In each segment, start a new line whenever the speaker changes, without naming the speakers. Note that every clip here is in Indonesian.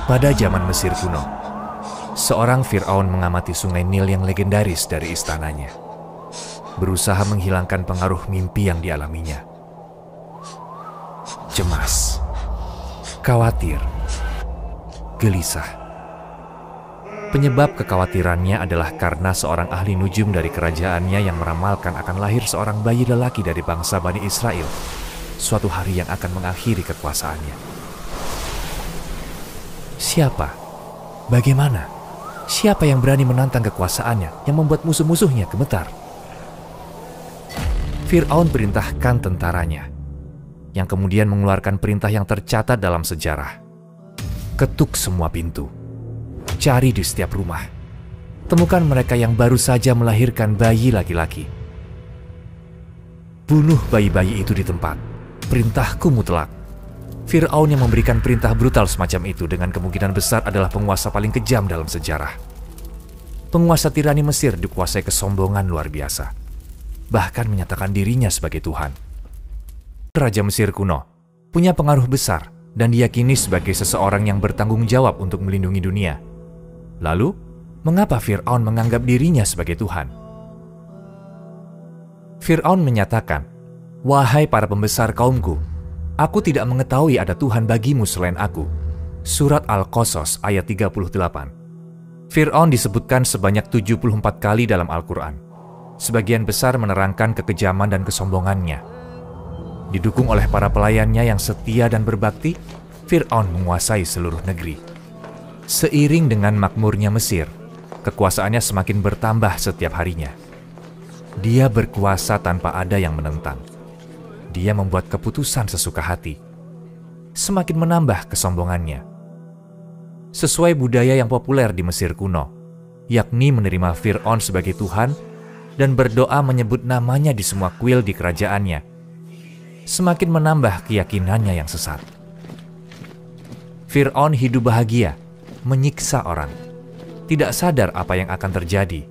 Pada zaman Mesir kuno, seorang Fir'aun mengamati sungai Nil yang legendaris dari istananya, berusaha menghilangkan pengaruh mimpi yang dialaminya. Cemas, khawatir, gelisah. Penyebab kekhawatirannya adalah karena seorang ahli nujum dari kerajaannya yang meramalkan akan lahir seorang bayi lelaki dari bangsa Bani Israel suatu hari yang akan mengakhiri kekuasaannya. Siapa? Bagaimana? Siapa yang berani menantang kekuasaannya yang membuat musuh-musuhnya gemetar? Fir'aun perintahkan tentaranya, yang kemudian mengeluarkan perintah yang tercatat dalam sejarah. Ketuk semua pintu, cari di setiap rumah, temukan mereka yang baru saja melahirkan bayi laki-laki. Bunuh bayi-bayi itu di tempat, perintahku mutlak. Fir'aun yang memberikan perintah brutal semacam itu dengan kemungkinan besar adalah penguasa paling kejam dalam sejarah. Penguasa tirani Mesir dikuasai kesombongan luar biasa, bahkan menyatakan dirinya sebagai Tuhan. Raja Mesir kuno punya pengaruh besar dan diyakini sebagai seseorang yang bertanggung jawab untuk melindungi dunia. Lalu, mengapa Fir'aun menganggap dirinya sebagai Tuhan? Fir'aun menyatakan, "Wahai para pembesar kaumku, aku tidak mengetahui ada Tuhan bagimu selain aku." Surat Al-Qasas ayat 38. Fir'aun disebutkan sebanyak 74 kali dalam Al-Quran. Sebagian besar menerangkan kekejaman dan kesombongannya. Didukung oleh para pelayannya yang setia dan berbakti, Fir'aun menguasai seluruh negeri. Seiring dengan makmurnya Mesir, kekuasaannya semakin bertambah setiap harinya. Dia berkuasa tanpa ada yang menentang. Dia membuat keputusan sesuka hati. Semakin menambah kesombongannya. Sesuai budaya yang populer di Mesir kuno, yakni menerima Fir'aun sebagai Tuhan dan berdoa menyebut namanya di semua kuil di kerajaannya, semakin menambah keyakinannya yang sesat. Fir'aun hidup bahagia, menyiksa orang, tidak sadar apa yang akan terjadi.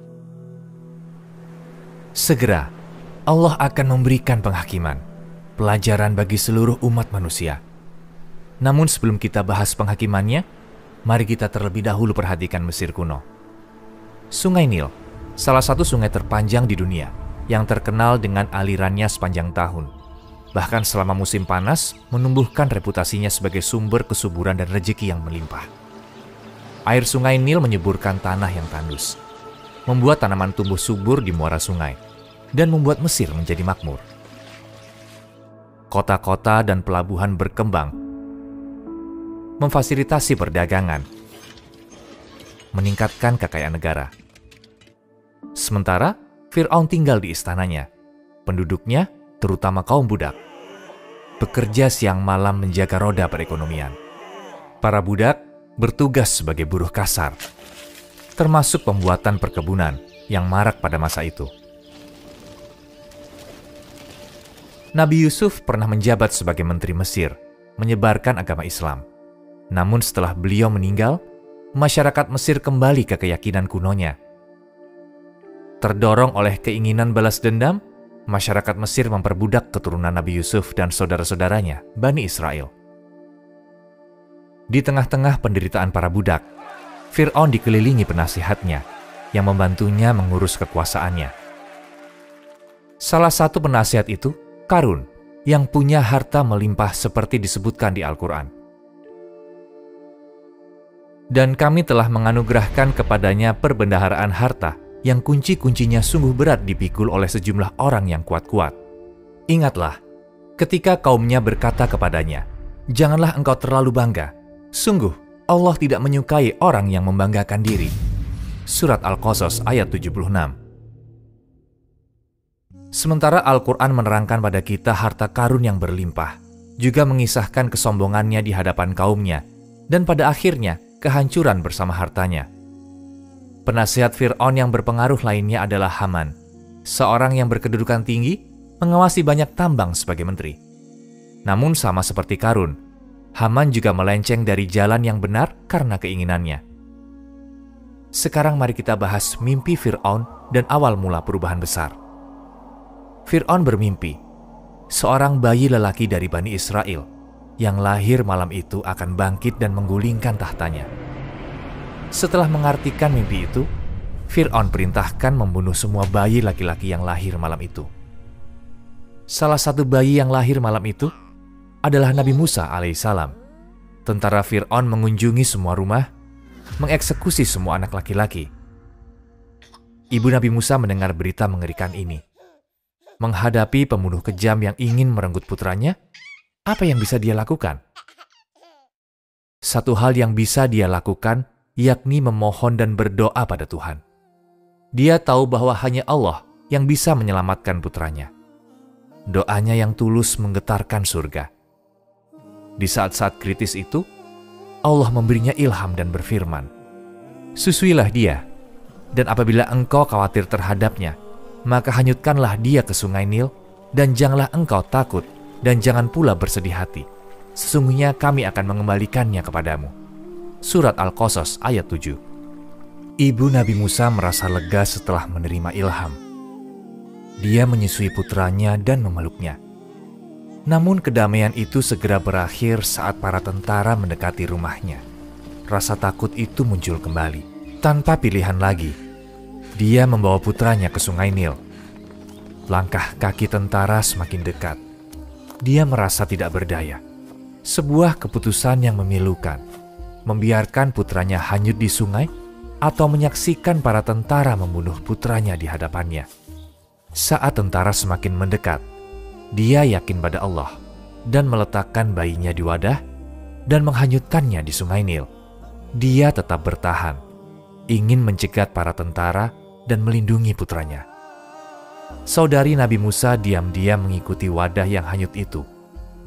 Segera, Allah akan memberikan penghakiman, pelajaran bagi seluruh umat manusia. Namun sebelum kita bahas penghakimannya, mari kita terlebih dahulu perhatikan Mesir kuno. Sungai Nil, salah satu sungai terpanjang di dunia, yang terkenal dengan alirannya sepanjang tahun. Bahkan selama musim panas, menumbuhkan reputasinya sebagai sumber kesuburan dan rezeki yang melimpah. Air sungai Nil menyuburkan tanah yang tandus, membuat tanaman tumbuh subur di muara sungai, dan membuat Mesir menjadi makmur. Kota-kota dan pelabuhan berkembang, memfasilitasi perdagangan, meningkatkan kekayaan negara. Sementara Fir'aun tinggal di istananya. Penduduknya, terutama kaum budak, bekerja siang malam menjaga roda perekonomian. Para budak bertugas sebagai buruh kasar, termasuk pembuatan perkebunan yang marak pada masa itu. Nabi Yusuf pernah menjabat sebagai menteri Mesir, menyebarkan agama Islam. Namun setelah beliau meninggal, masyarakat Mesir kembali ke keyakinan kunonya. Terdorong oleh keinginan balas dendam, masyarakat Mesir memperbudak keturunan Nabi Yusuf dan saudara-saudaranya, Bani Israel. Di tengah-tengah penderitaan para budak, Fir'aun dikelilingi penasihatnya yang membantunya mengurus kekuasaannya. Salah satu penasihat itu, Karun, yang punya harta melimpah seperti disebutkan di Al-Quran. Dan kami telah menganugerahkan kepadanya perbendaharaan harta yang kunci-kuncinya sungguh berat dipikul oleh sejumlah orang yang kuat-kuat. Ingatlah, ketika kaumnya berkata kepadanya, "Janganlah engkau terlalu bangga. Sungguh, Allah tidak menyukai orang yang membanggakan diri." Surat Al-Qasas ayat 76. Sementara Al-Quran menerangkan pada kita harta Karun yang berlimpah, juga mengisahkan kesombongannya di hadapan kaumnya, dan pada akhirnya kehancuran bersama hartanya. Penasihat Fir'aun yang berpengaruh lainnya adalah Haman, seorang yang berkedudukan tinggi, mengawasi banyak tambang sebagai menteri. Namun sama seperti Karun, Haman juga melenceng dari jalan yang benar karena keinginannya. Sekarang mari kita bahas mimpi Fir'aun dan awal mula perubahan besar. Fir'aun bermimpi, seorang bayi lelaki dari Bani Israel, yang lahir malam itu akan bangkit dan menggulingkan tahtanya. Setelah mengartikan mimpi itu, Fir'aun perintahkan membunuh semua bayi laki-laki yang lahir malam itu. Salah satu bayi yang lahir malam itu adalah Nabi Musa alaihissalam. Tentara Fir'aun mengunjungi semua rumah, mengeksekusi semua anak laki-laki. Ibu Nabi Musa mendengar berita mengerikan ini. Menghadapi pembunuh kejam yang ingin merenggut putranya, apa yang bisa dia lakukan? Satu hal yang bisa dia lakukan, yakni memohon dan berdoa pada Tuhan. Dia tahu bahwa hanya Allah yang bisa menyelamatkan putranya. Doanya yang tulus menggetarkan surga. Di saat-saat kritis itu, Allah memberinya ilham dan berfirman, "Susuilah dia, dan apabila engkau khawatir terhadapnya, maka hanyutkanlah dia ke sungai Nil, dan janganlah engkau takut, dan jangan pula bersedih hati. Sesungguhnya kami akan mengembalikannya kepadamu." Surat Al-Qasas ayat 7. Ibu Nabi Musa merasa lega setelah menerima ilham. Dia menyusui putranya dan memeluknya. Namun kedamaian itu segera berakhir saat para tentara mendekati rumahnya. Rasa takut itu muncul kembali. Tanpa pilihan lagi, dia membawa putranya ke sungai Nil. Langkah kaki tentara semakin dekat. Dia merasa tidak berdaya. Sebuah keputusan yang memilukan. Membiarkan putranya hanyut di sungai atau menyaksikan para tentara membunuh putranya di hadapannya. Saat tentara semakin mendekat, dia yakin pada Allah dan meletakkan bayinya di wadah dan menghanyutkannya di sungai Nil. Dia tetap bertahan, ingin mencegat para tentara dan melindungi putranya. Saudari Nabi Musa diam-diam mengikuti wadah yang hanyut itu,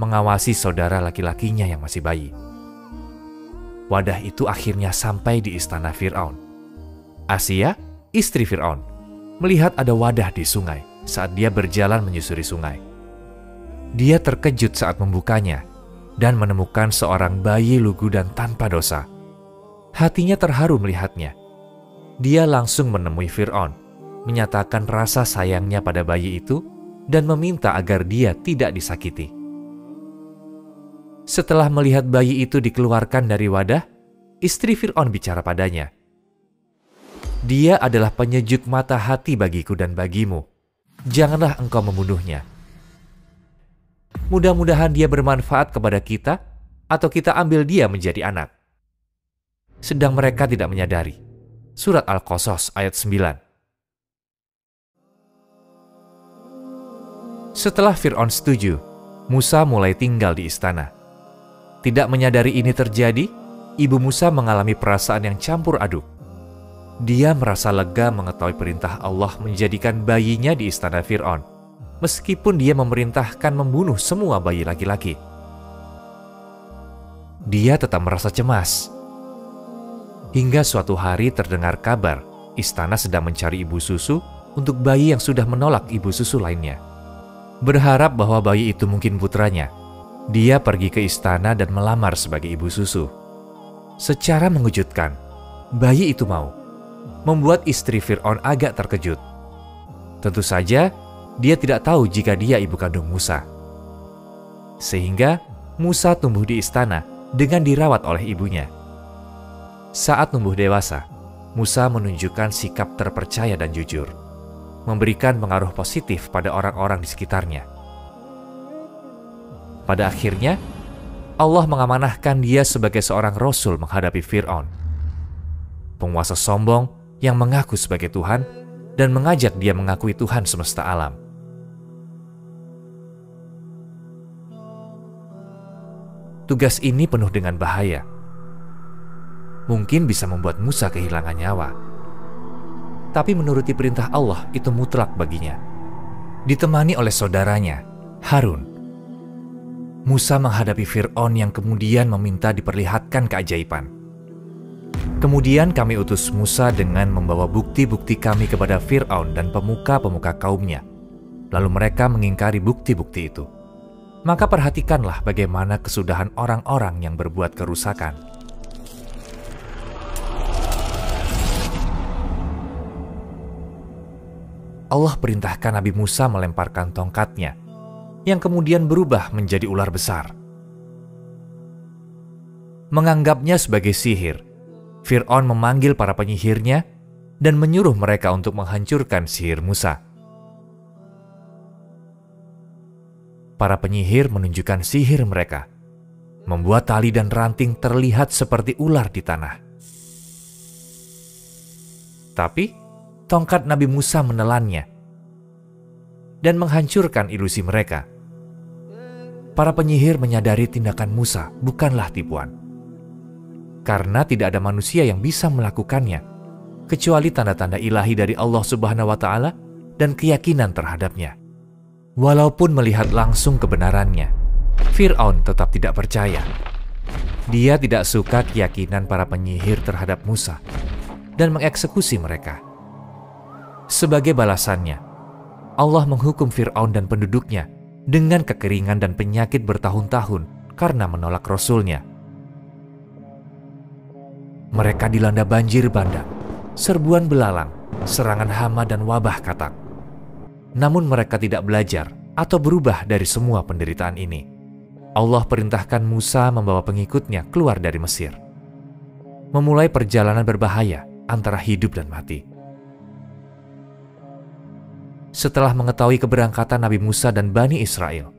mengawasi saudara laki-lakinya yang masih bayi. Wadah itu akhirnya sampai di istana Fir'aun. Asia, istri Fir'aun, melihat ada wadah di sungai saat dia berjalan menyusuri sungai. Dia terkejut saat membukanya dan menemukan seorang bayi lugu dan tanpa dosa. Hatinya terharu melihatnya. Dia langsung menemui Fir'aun, menyatakan rasa sayangnya pada bayi itu dan meminta agar dia tidak disakiti. Setelah melihat bayi itu dikeluarkan dari wadah, istri Fir'aun bicara padanya. "Dia adalah penyejuk mata hati bagiku dan bagimu. Janganlah engkau membunuhnya. Mudah-mudahan dia bermanfaat kepada kita, atau kita ambil dia menjadi anak." Sedang mereka tidak menyadari. Surat Al-Qasas ayat 9. Setelah Fir'aun setuju, Musa mulai tinggal di istana. Tidak menyadari ini terjadi, ibu Musa mengalami perasaan yang campur aduk. Dia merasa lega mengetahui perintah Allah menjadikan bayinya di istana Fir'aun, meskipun dia memerintahkan membunuh semua bayi laki-laki. Dia tetap merasa cemas. Hingga suatu hari terdengar kabar, istana sedang mencari ibu susu untuk bayi yang sudah menolak ibu susu lainnya. Berharap bahwa bayi itu mungkin putranya, dia pergi ke istana dan melamar sebagai ibu susu. Secara mengejutkan, bayi itu mau, membuat istri Fir'aun agak terkejut. Tentu saja, dia tidak tahu jika dia ibu kandung Musa. Sehingga, Musa tumbuh di istana dengan dirawat oleh ibunya. Saat tumbuh dewasa, Musa menunjukkan sikap terpercaya dan jujur, memberikan pengaruh positif pada orang-orang di sekitarnya. Pada akhirnya, Allah mengamanahkan dia sebagai seorang rasul menghadapi Fir'aun, penguasa sombong yang mengaku sebagai Tuhan dan mengajak dia mengakui Tuhan semesta alam. Tugas ini penuh dengan bahaya. Mungkin bisa membuat Musa kehilangan nyawa. Tapi menuruti perintah Allah itu mutlak baginya. Ditemani oleh saudaranya, Harun, Musa menghadapi Fir'aun yang kemudian meminta diperlihatkan keajaiban. Kemudian kami utus Musa dengan membawa bukti-bukti kami kepada Fir'aun dan pemuka-pemuka kaumnya. Lalu mereka mengingkari bukti-bukti itu. Maka perhatikanlah bagaimana kesudahan orang-orang yang berbuat kerusakan. Allah perintahkan Nabi Musa melemparkan tongkatnya, yang kemudian berubah menjadi ular besar. menganggapnya sebagai sihir. Fir'aun memanggil para penyihirnya dan menyuruh mereka untuk menghancurkan sihir Musa. Para penyihir menunjukkan sihir mereka, membuat tali dan ranting terlihat seperti ular di tanah. Tapi, tongkat Nabi Musa menelannya dan menghancurkan ilusi mereka. Para penyihir menyadari tindakan Musa bukanlah tipuan, karena tidak ada manusia yang bisa melakukannya, kecuali tanda-tanda ilahi dari Allah Subhanahu wa Ta'ala dan keyakinan terhadapnya. Walaupun melihat langsung kebenarannya, Fir'aun tetap tidak percaya. Dia tidak suka keyakinan para penyihir terhadap Musa dan mengeksekusi mereka. Sebagai balasannya, Allah menghukum Fir'aun dan penduduknya dengan kekeringan dan penyakit bertahun-tahun karena menolak Rasul-Nya. Mereka dilanda banjir bandang, serbuan belalang, serangan hama dan wabah katak. Namun mereka tidak belajar atau berubah dari semua penderitaan ini. Allah perintahkan Musa membawa pengikutnya keluar dari Mesir, memulai perjalanan berbahaya antara hidup dan mati. Setelah mengetahui keberangkatan Nabi Musa dan Bani Israel,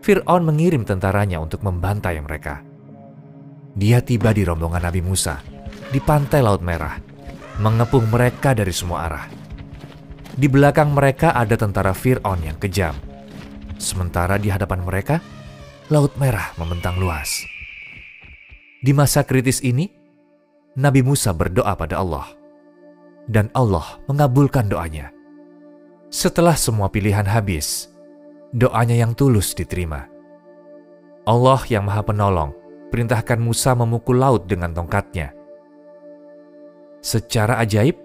Fir'aun mengirim tentaranya untuk membantai mereka. Dia tiba di rombongan Nabi Musa di pantai Laut Merah, mengepung mereka dari semua arah. Di belakang mereka ada tentara Fir'aun yang kejam. Sementara di hadapan mereka, Laut Merah membentang luas. Di masa kritis ini, Nabi Musa berdoa pada Allah, dan Allah mengabulkan doanya. Setelah semua pilihan habis, doanya yang tulus diterima. Allah yang Maha Penolong perintahkan Musa memukul laut dengan tongkatnya. Secara ajaib,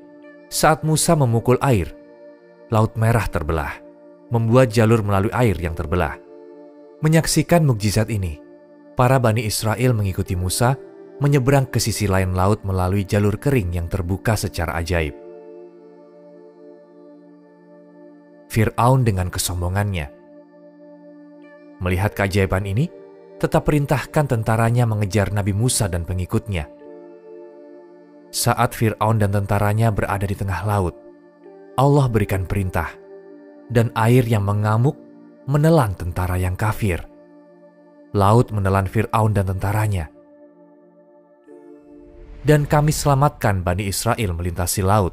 saat Musa memukul air, Laut Merah terbelah, membuat jalur melalui air yang terbelah. Menyaksikan mukjizat ini, para Bani Israel mengikuti Musa menyeberang ke sisi lain laut melalui jalur kering yang terbuka secara ajaib. Fir'aun dengan kesombongannya melihat keajaiban ini, tetap perintahkan tentaranya mengejar Nabi Musa dan pengikutnya. Saat Fir'aun dan tentaranya berada di tengah laut, Allah berikan perintah, dan air yang mengamuk menelan tentara yang kafir. Laut menelan Fir'aun dan tentaranya. Dan kami selamatkan Bani Israel melintasi laut.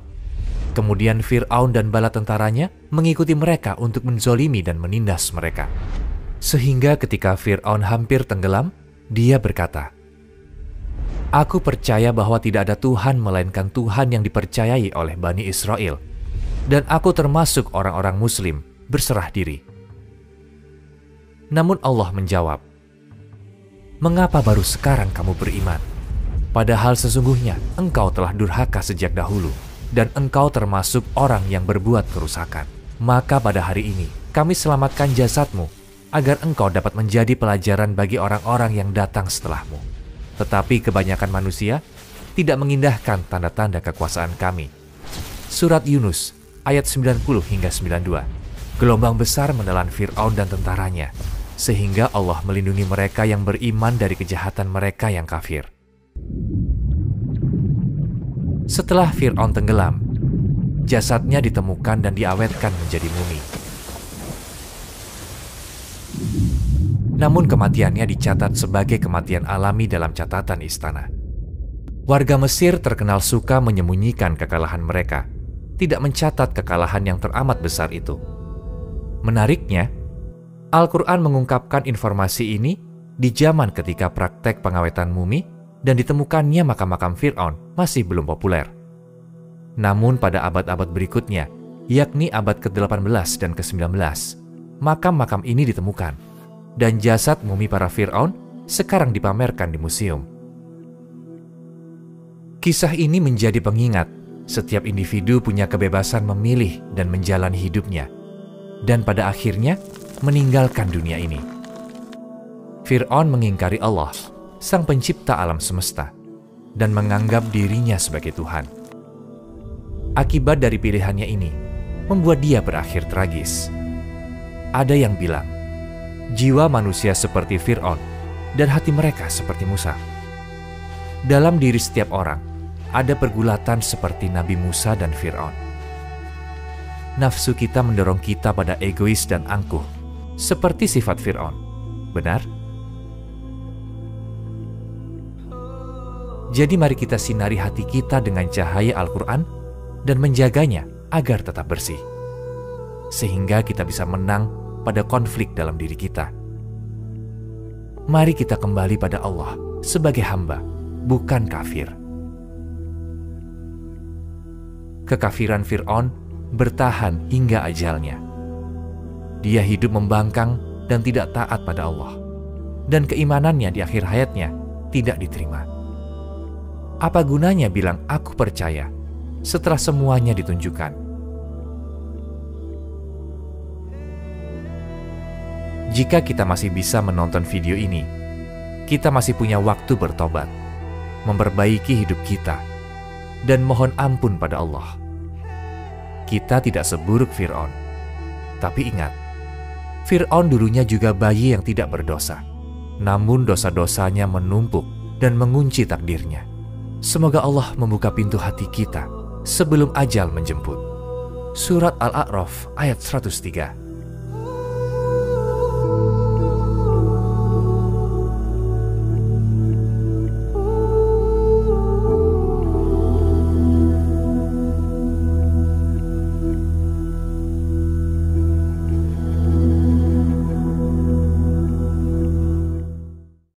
Kemudian Fir'aun dan bala tentaranya mengikuti mereka untuk menzolimi dan menindas mereka. Sehingga ketika Fir'aun hampir tenggelam, dia berkata, "Aku percaya bahwa tidak ada Tuhan melainkan Tuhan yang dipercayai oleh Bani Israel. Dan aku termasuk orang-orang Muslim berserah diri." Namun Allah menjawab, "Mengapa baru sekarang kamu beriman? Padahal sesungguhnya engkau telah durhaka sejak dahulu, dan engkau termasuk orang yang berbuat kerusakan. Maka pada hari ini kami selamatkan jasadmu, agar engkau dapat menjadi pelajaran bagi orang-orang yang datang setelahmu. Tetapi kebanyakan manusia tidak mengindahkan tanda-tanda kekuasaan kami." Surat Yunus ayat 90 hingga 92. Gelombang besar menelan Fir'aun dan tentaranya, sehingga Allah melindungi mereka yang beriman dari kejahatan mereka yang kafir. Setelah Fir'aun tenggelam, jasadnya ditemukan dan diawetkan menjadi mumi. Namun kematiannya dicatat sebagai kematian alami dalam catatan istana. Warga Mesir terkenal suka menyembunyikan kekalahan mereka, tidak mencatat kekalahan yang teramat besar itu. Menariknya, Al-Quran mengungkapkan informasi ini di zaman ketika praktek pengawetan mumi dan ditemukannya makam-makam Fir'aun masih belum populer. Namun pada abad-abad berikutnya, yakni abad ke-18 dan ke-19, makam-makam ini ditemukan, dan jasad mumi para Fir'aun sekarang dipamerkan di museum. Kisah ini menjadi pengingat setiap individu punya kebebasan memilih dan menjalani hidupnya, dan pada akhirnya meninggalkan dunia ini. Fir'aun mengingkari Allah, sang pencipta alam semesta, dan menganggap dirinya sebagai Tuhan. Akibat dari pilihannya ini membuat dia berakhir tragis. Ada yang bilang, jiwa manusia seperti Fir'aun dan hati mereka seperti Musa. Dalam diri setiap orang, ada pergulatan seperti Nabi Musa dan Fir'aun. Nafsu kita mendorong kita pada egois dan angkuh, seperti sifat Fir'aun. Benar? Jadi mari kita sinari hati kita dengan cahaya Al-Quran dan menjaganya agar tetap bersih. Sehingga kita bisa menang pada konflik dalam diri kita. Mari kita kembali pada Allah sebagai hamba, bukan kafir. Kekafiran Fir'aun bertahan hingga ajalnya. Dia hidup membangkang dan tidak taat pada Allah. Dan keimanannya di akhir hayatnya tidak diterima. Apa gunanya bilang aku percaya setelah semuanya ditunjukkan? Jika kita masih bisa menonton video ini, kita masih punya waktu bertobat, memperbaiki hidup kita, dan mohon ampun pada Allah. Kita tidak seburuk Fir'aun. Tapi ingat, Fir'aun dulunya juga bayi yang tidak berdosa. Namun dosa-dosanya menumpuk dan mengunci takdirnya. Semoga Allah membuka pintu hati kita sebelum ajal menjemput. Surat Al-A'raf ayat 103.